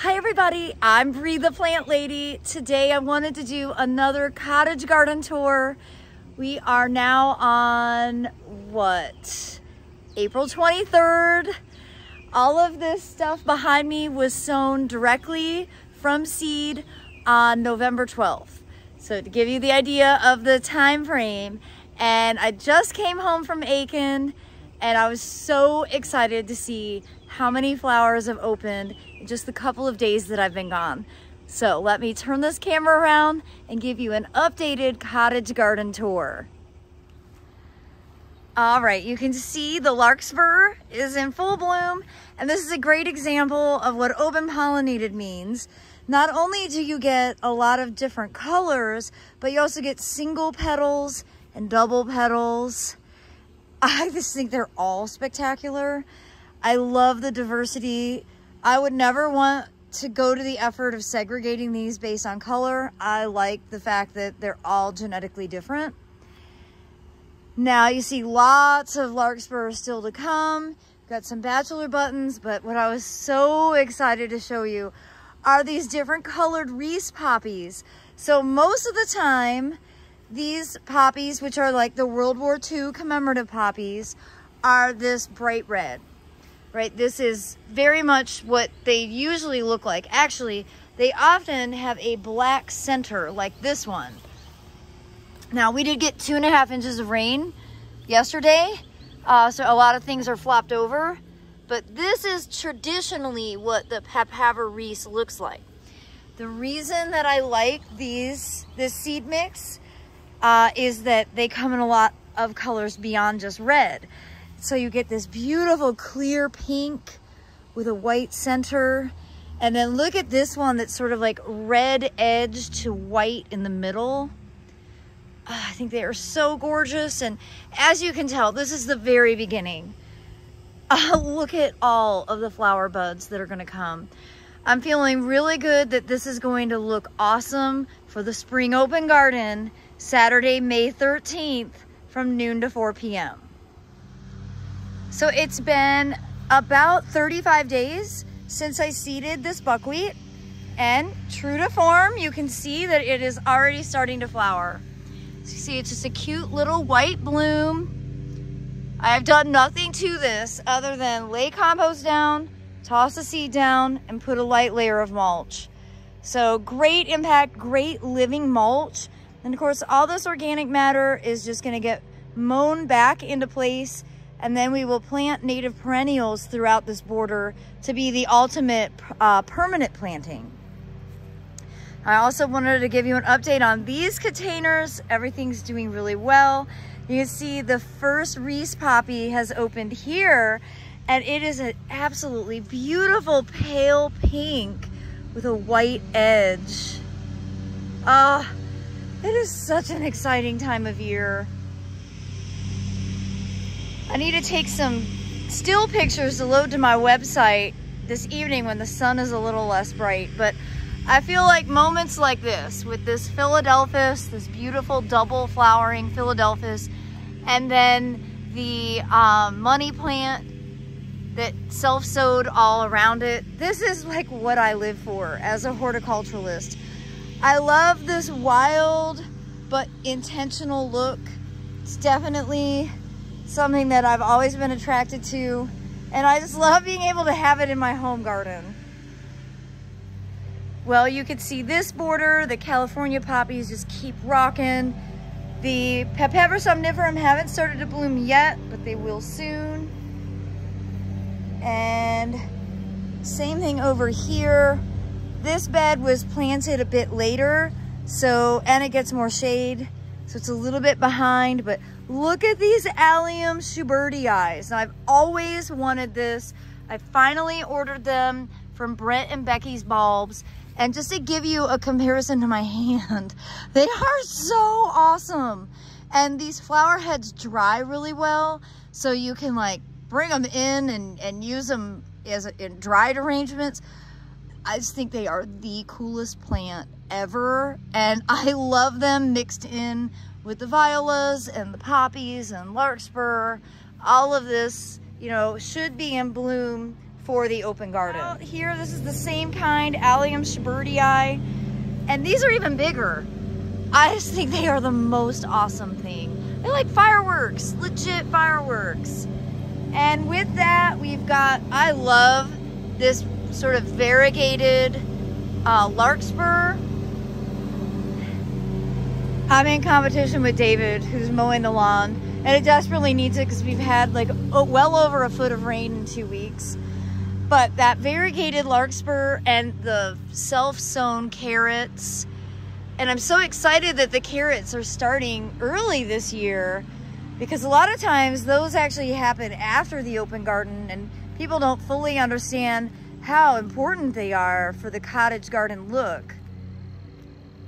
Hi everybody, I'm Bree the Plant Lady. Today I wanted to do another cottage garden tour. We are now on, April 23rd. All of this stuff behind me was sown directly from seed on November 12th. So to give you the idea of the time frame, and I just came home from Aiken and I was so excited to see how many flowers have opened in just the couple of days that I've been gone. So let me turn this camera around and give you an updated cottage garden tour. All right, you can see the larkspur is in full bloom, and this is a great example of what open pollinated means. Not only do you get a lot of different colors, but you also get single petals and double petals. I just think they're all spectacular. I love the diversity. I would never want to go to the effort of segregating these based on color. I like the fact that they're all genetically different. Now you see lots of larkspur still to come. Got some bachelor buttons, but what I was so excited to show you are these different colored Reese poppies. So most of the time, these poppies, which are like the World War II commemorative poppies, are this bright red. Right, this is very much what they usually look like. Actually, they often have a black center like this one. Now, we did get 2.5 inches of rain yesterday, so a lot of things are flopped over, but this is traditionally what the Papaver Reese looks like. The reason that I like this seed mix is that they come in a lot of colors beyond just red. So you get this beautiful clear pink with a white center. And then look at this one that's sort of like red edge to white in the middle. I think they are so gorgeous. And as you can tell, this is the very beginning. Look at all of the flower buds that are gonna come. I'm feeling really good that this is going to look awesome for the Spring Open Garden, Saturday, May 13th from noon to 4 p.m. So it's been about 35 days since I seeded this buckwheat, and true to form, you can see that it is already starting to flower. So you see it's just a cute little white bloom. I've done nothing to this other than lay compost down, toss the seed down, and put a light layer of mulch. So great impact, great living mulch. And of course, all this organic matter is just gonna get mown back into place, and then we will plant native perennials throughout this border to be the ultimate permanent planting. I also wanted to give you an update on these containers. Everything's doing really well. You can see the first Reese poppy has opened here, and it is an absolutely beautiful pale pink with a white edge. It is such an exciting time of year. I need to take some still pictures to load to my website this evening when the sun is a little less bright, but I feel like moments like this, with this Philadelphus, this beautiful double flowering Philadelphus, and then the money plant that self-sowed all around it, this is like what I live for as a horticulturalist. I love this wild but intentional look. It's definitely something that I've always been attracted to, and I just love being able to have it in my home garden. Well, you can see this border, the California poppies just keep rocking. The Papaver somniferum haven't started to bloom yet, but they will soon. And same thing over here. This bed was planted a bit later, and it gets more shade, so it's a little bit behind, but look at these Allium Schubertii. Now, I've always wanted this. I finally ordered them from Brent and Becky's Bulbs. And just to give you a comparison to my hand, they are so awesome. And these flower heads dry really well, so you can like bring them in and use them in dried arrangements. I just think they are the coolest plant ever, and I love them mixed in with the violas and the poppies and larkspur. All of this, you know, should be in bloom for the open garden. Out here, this is the same kind, Allium schubertii, and these are even bigger. I just think they are the most awesome thing. They're like fireworks, legit fireworks. And with that, we've got, I love this sort of variegated larkspur. I'm in competition with David, who's mowing the lawn, and it desperately needs it because we've had like well over a foot of rain in 2 weeks. But that variegated larkspur and the self-sown carrots, and I'm so excited that the carrots are starting early this year, because a lot of times those actually happen after the open garden, and people don't fully understand how important they are for the cottage garden look.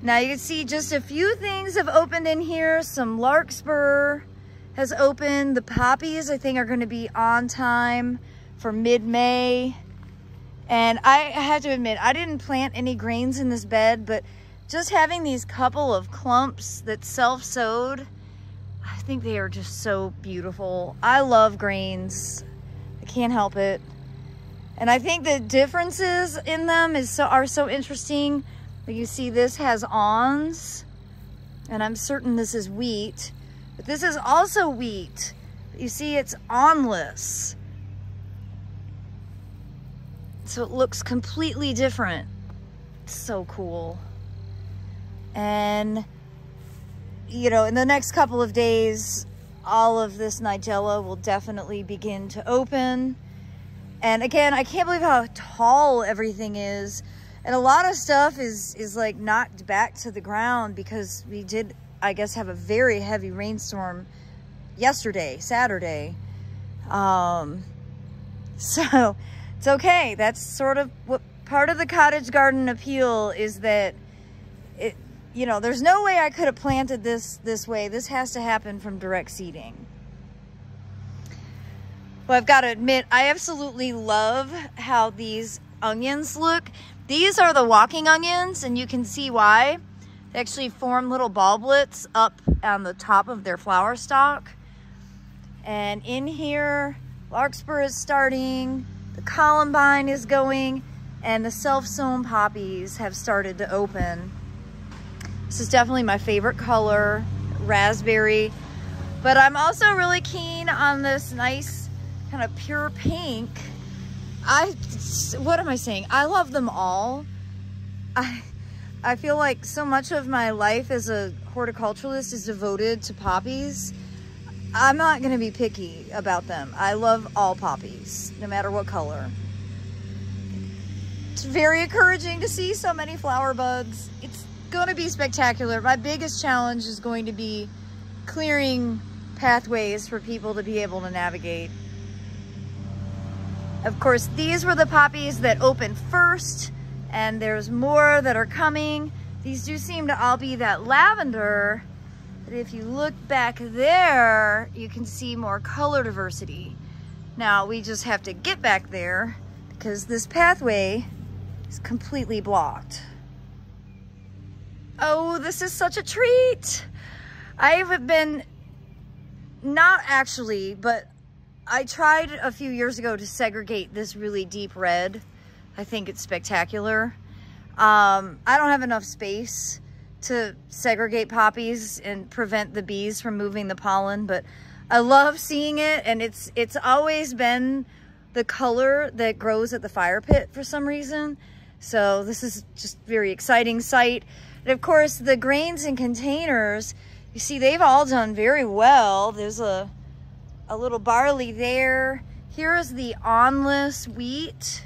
Now you can see just a few things have opened in here. Some larkspur has opened. The poppies, I think, are going to be on time for mid-May. And I have to admit, I didn't plant any grains in this bed, but just having these couple of clumps that self-sowed, I think they are just so beautiful. I love grains. I can't help it. And I think the differences in them are so interesting. You see this has awns, and I'm certain this is wheat, but this is also wheat. You see it's awnless. So it looks completely different. It's so cool. And, you know, in the next couple of days, all of this Nigella will definitely begin to open. And again, I can't believe how tall everything is. And a lot of stuff is like knocked back to the ground because we did, I guess, have a very heavy rainstorm yesterday, Saturday. So it's okay. That's sort of what part of the cottage garden appeal is, that it, you know, there's no way I could have planted this way. This has to happen from direct seeding. Well, I've got to admit, I absolutely love how these onions look. These are the walking onions, and you can see why. They actually form little bulblets up on the top of their flower stalk. And in here, larkspur is starting, the columbine is going, and the self-sown poppies have started to open. This is definitely my favorite color, raspberry. But I'm also really keen on this nice kind of pure pink. What am I saying? I love them all. I feel like so much of my life as a horticulturalist is devoted to poppies. I'm not going to be picky about them. I love all poppies, no matter what color. It's very encouraging to see so many flower buds. It's going to be spectacular. My biggest challenge is going to be clearing pathways for people to be able to navigate. Of course, these were the poppies that opened first, and there's more that are coming. These do seem to all be that lavender, but if you look back there, you can see more color diversity. Now, we just have to get back there because this pathway is completely blocked. Oh, this is such a treat. I've been, not actually, but I tried a few years ago to segregate this really deep red. I think it's spectacular. I don't have enough space to segregate poppies and prevent the bees from moving the pollen, but I love seeing it, and it's always been the color that grows at the fire pit for some reason. So this is just a very exciting sight. And of course, the grains and containers, you see they've all done very well. There's a little barley there. Here is the awnless wheat.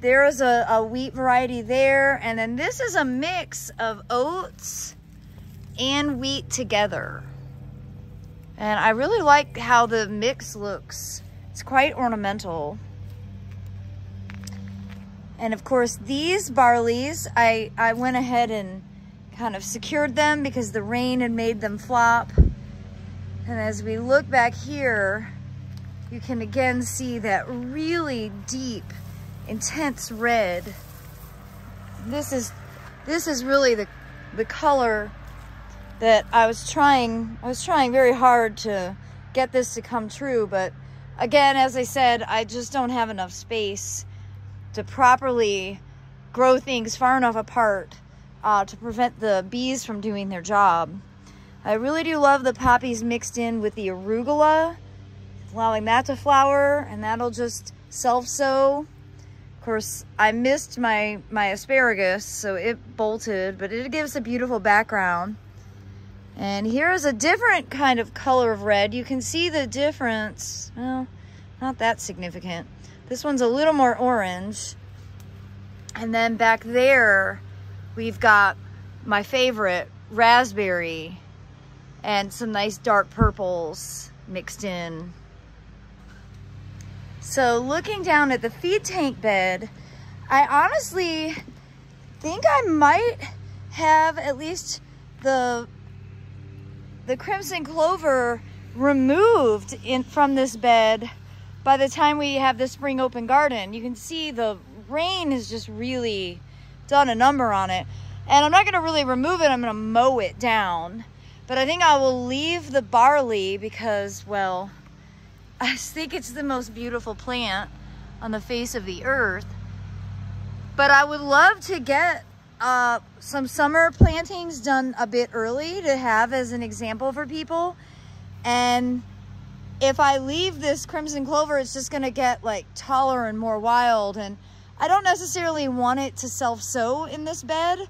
There is a wheat variety there. And then this is a mix of oats and wheat together. And I really like how the mix looks. It's quite ornamental. And of course, these barleys, I went ahead and kind of secured them because the rain had made them flop. And as we look back here, you can again see that really deep, intense red. This is really the color that I was trying very hard to get this to come true, but again, as I said, I just don't have enough space to properly grow things far enough apart to prevent the bees from doing their job. I really do love the poppies mixed in with the arugula, allowing that to flower, and that'll just self-sow. Of course, I missed my asparagus, so it bolted, but it gives a beautiful background. And here's a different kind of color of red. You can see the difference. Well, not that significant. This one's a little more orange. And then back there, we've got my favorite, raspberry, and some nice dark purples mixed in. So looking down at the feed tank bed, I honestly think I might have at least the crimson clover removed from this bed by the time we have the spring open garden. You can see the rain has just really done a number on it. And I'm not going to really remove it, I'm going to mow it down. But I think I will leave the barley because, well, I think it's the most beautiful plant on the face of the earth. But I would love to get some summer plantings done a bit early to have as an example for people. And if I leave this crimson clover, it's just going to get like taller and more wild. And I don't necessarily want it to self-sow in this bed.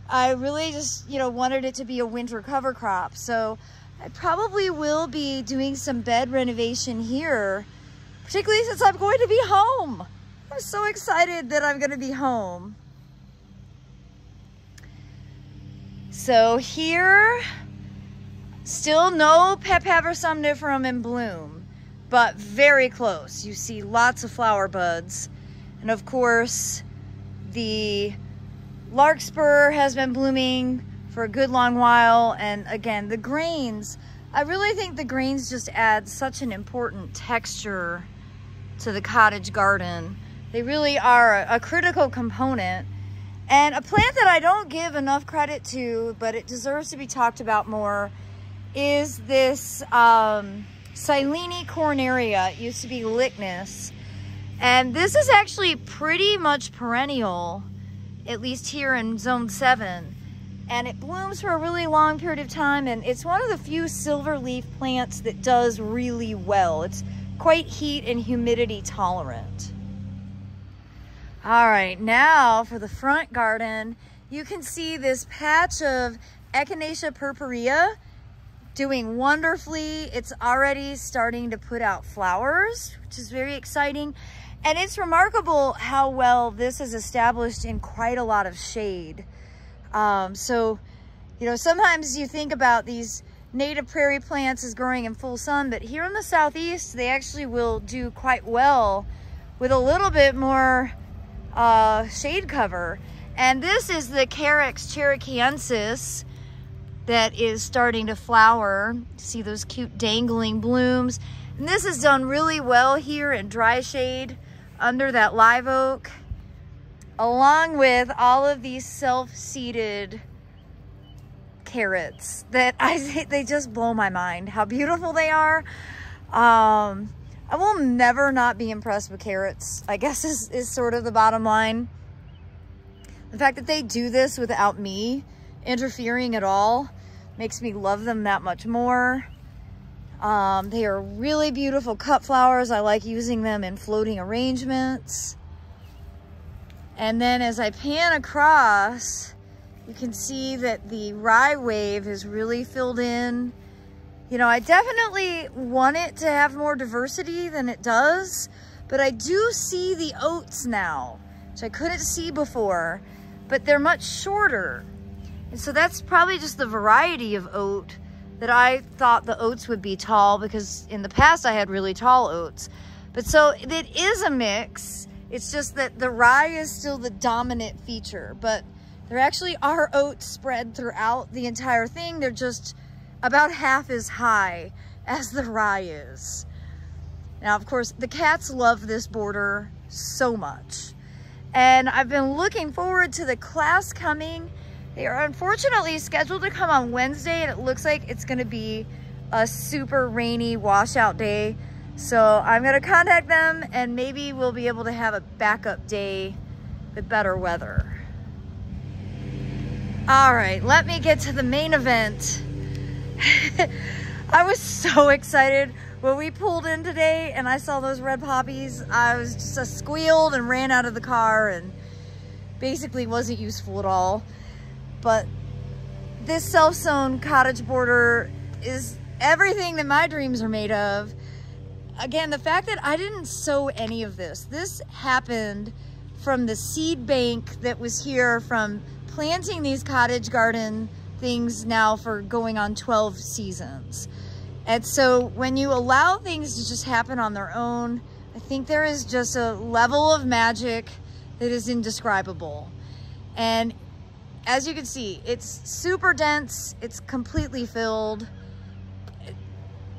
I really just, wanted it to be a winter cover crop. So I probably will be doing some bed renovation here, particularly since I'm going to be home. I'm so excited that I'm going to be home. So here, still no Papaver somniferum in bloom, but very close. You see lots of flower buds. And of course, the larkspur has been blooming for a good long while. And again, the grains, I really think the grains just add such an important texture to the cottage garden. They really are a critical component. And a plant that I don't give enough credit to, but it deserves to be talked about more, is this Silene cornaria. It used to be Lychnis. And this is actually pretty much perennial, at least here in zone 7. And it blooms for a really long period of time, and it's one of the few silver leaf plants that does really well. It's quite heat and humidity tolerant. All right, now for the front garden, you can see this patch of Echinacea purpurea doing wonderfully. It's already starting to put out flowers, which is very exciting. And it's remarkable how well this is established in quite a lot of shade. So, sometimes you think about these native prairie plants as growing in full sun, but here in the southeast, they actually will do quite well with a little bit more shade cover. And this is the Carex cherokeensis that is starting to flower. See those cute dangling blooms. And this is done really well here in dry shade under that live oak, along with all of these self-seeded carrots that they just blow my mind how beautiful they are. I will never not be impressed with carrots, I guess is sort of the bottom line. The fact that they do this without me interfering at all makes me love them that much more. They are really beautiful cut flowers. I like using them in floating arrangements. And then as I pan across, you can see that the rye wave is really filled in. I definitely want it to have more diversity than it does, but I do see the oats now, which I couldn't see before, but they're much shorter. And so that's probably just the variety of oat that I thought the oats would be tall, because in the past I had really tall oats. But so it is a mix. It's just that the rye is still the dominant feature, but there actually are oats spread throughout the entire thing. They're just about half as high as the rye is. Now, of course, the cats love this border so much. And I've been looking forward to the class coming. They are unfortunately scheduled to come on Wednesday, and it looks like it's gonna be a super rainy washout day. So I'm gonna contact them and maybe we'll be able to have a backup day with better weather. All right, let me get to the main event. I was so excited when we pulled in today and I saw those red poppies. I was just squealed and ran out of the car and basically wasn't useful at all. But this self-sown cottage border is everything that my dreams are made of. Again, the fact that I didn't sow any of this happened from the seed bank that was here from planting these cottage garden things now for going on 12 seasons. And so when you allow things to just happen on their own, I think there is just a level of magic that is indescribable. And as you can see, it's super dense, it's completely filled.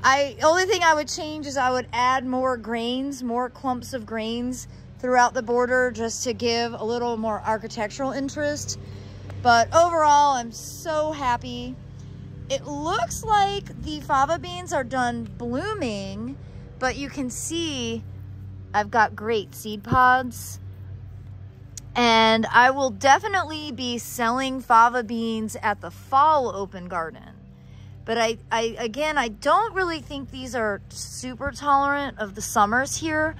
Only thing I would change is I would add more grains, more clumps of grains throughout the border just to give a little more architectural interest. But overall, I'm so happy. It looks like the fava beans are done blooming, but you can see I've got great seed pods. And I will definitely be selling fava beans at the fall open garden. But again, I don't really think these are super tolerant of the summers here.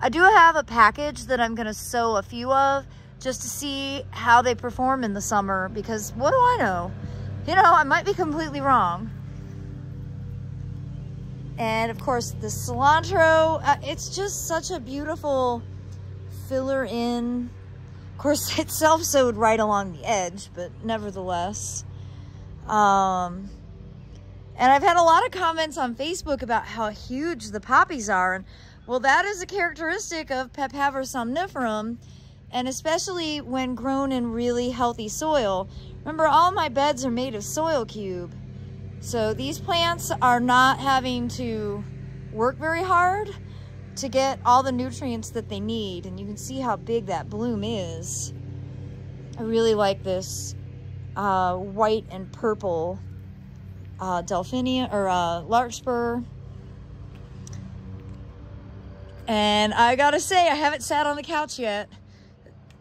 I do have a package that I'm gonna sow a few of just to see how they perform in the summer, because what do I know? You know, I might be completely wrong. And of course the cilantro, it's just such a beautiful filler in. Of course it's self-sowed right along the edge, but nevertheless. And I've had a lot of comments on Facebook about how huge the poppies are. And well, that is a characteristic of Papaver somniferum, and especially when grown in really healthy soil. Remember, all my beds are made of soil cube. So these plants are not having to work very hard to get all the nutrients that they need. And you can see how big that bloom is. I really like this white and purple Delphinia or larkspur. And I gotta say, I haven't sat on the couch yet.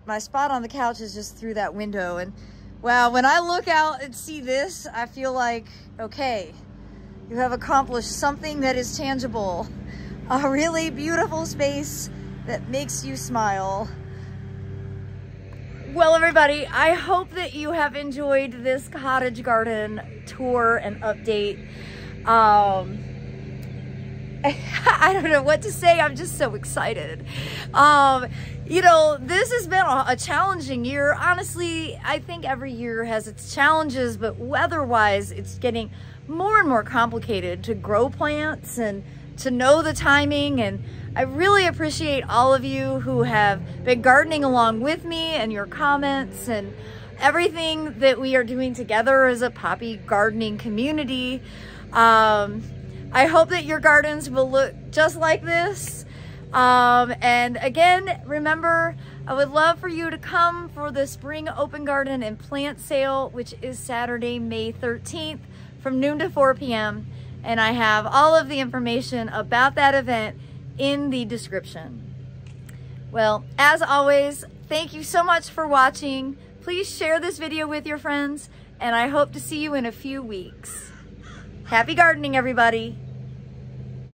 My spot on the couch is just through that window. And wow, when I look out and see this, I feel like, okay, you have accomplished something that is tangible. A really beautiful space that makes you smile. Well, everybody, I hope that you have enjoyed this cottage garden tour and update. I don't know what to say. I'm just so excited. You know, this has been a challenging year. Honestly, I think every year has its challenges, but weather-wise, it's getting more and more complicated to grow plants and to know the timing. And I really appreciate all of you who have been gardening along with me and your comments and everything that we are doing together as a poppy gardening community. I hope that your gardens will look just like this. And again, remember, I would love for you to come for the Spring Open Garden and Plant Sale, which is Saturday, May 13th from noon to 4 p.m. And I have all of the information about that event in the description. Well, as always, thank you so much for watching. Please share this video with your friends, and I hope to see you in a few weeks. Happy gardening, everybody.